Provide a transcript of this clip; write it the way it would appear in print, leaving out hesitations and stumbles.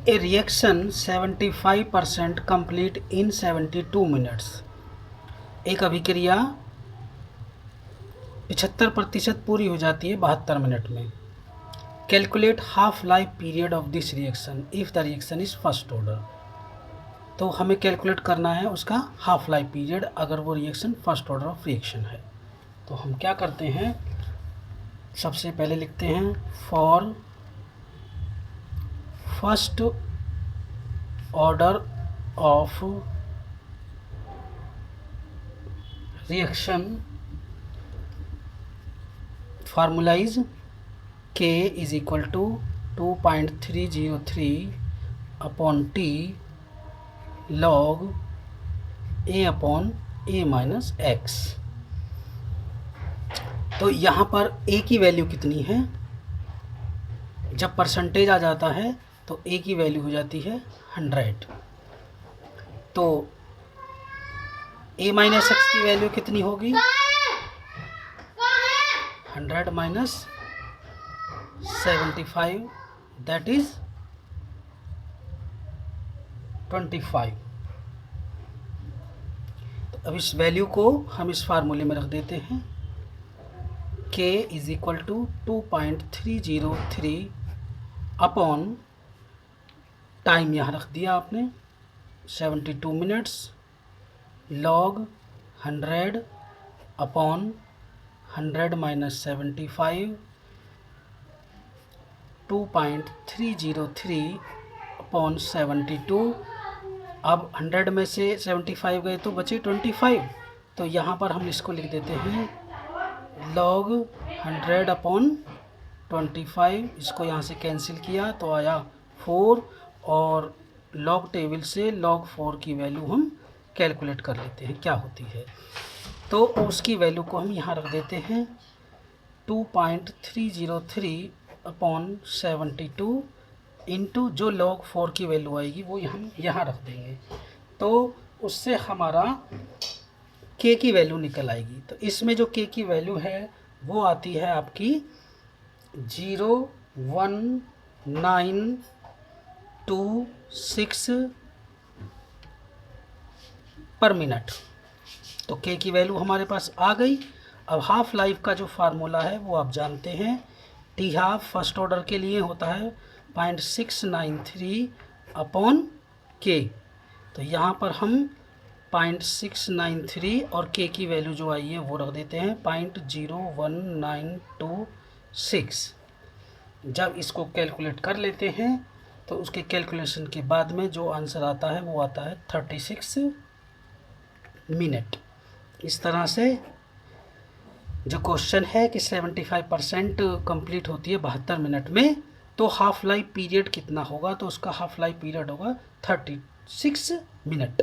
A reaction 75% complete in 72 minutes. एक अभिक्रिया 75% पूरी हो जाती है 72 मिनट में। Calculate half life period of this reaction if the reaction is first order. तो हमें कैलकुलेट करना है उसका हाफ लाइफ पीरियड अगर वो reaction first order of reaction है। तो हम क्या करते हैं, सबसे पहले लिखते हैं for first order of reaction formula is K is equal to 2.303 upon T log A upon A minus x. तो यहाँ पर A की वैल्यू कितनी है, जब परसेंटेज आ जाता है तो A की वैल्यू हो जाती है 100। तो A माइनस एक्स की वैल्यू कितनी होगी, 100 माइनस 75 दैट इज 25। तो अब इस वैल्यू को हम इस फार्मूले में रख देते हैं। K is equal to 2.303 upon time यहाँ रख दिया आपने 72 minutes log 100 upon 100 minus 75 2.303 upon 72। अब 100 में से 75 गए तो बचे 25। तो यहाँ पर हम इसको लिख देते हैं log 100 अपॉन 25। इसको यहाँ से कैंसिल किया तो आया 4 और log टेबल से log 4 की वैल्यू हम कैलकुलेट कर लेते हैं क्या होती है। तो उसकी वैल्यू को हम यहाँ रख देते हैं 2.303 अपॉन 72 इंटू जो log 4 की वैल्यू आएगी वो हम यहाँ रख देंगे। तो उससे हमारा K की वैल्यू निकल आएगी। तो इसमें जो K की वैल्यू है वो आती है आपकी 01926 पर मिनट। तो K की वैल्यू हमारे पास आ गई। अब हाफ लाइफ का जो फार्मूला है वो आप जानते हैं, टी हाफ फर्स्ट ऑर्डर के लिए होता है 0.693 अपॉन K। तो यहाँ पर हम 0.693 और K की वैल्यू जो आई है वो रख देते हैं 0.01926। जब इसको कैलकुलेट कर लेते हैं तो उसके कैलकुलेशन के बाद में जो आंसर आता है वो आता है 36 मिनट। इस तरह से जो क्वेश्चन है कि 75% कंप्लीट होती है 72 मिनट में, तो हाफ लाइफ पीरियड कितना होगा, तो उसका हाफ लाइफ पीरियड होगा 36 मिनट।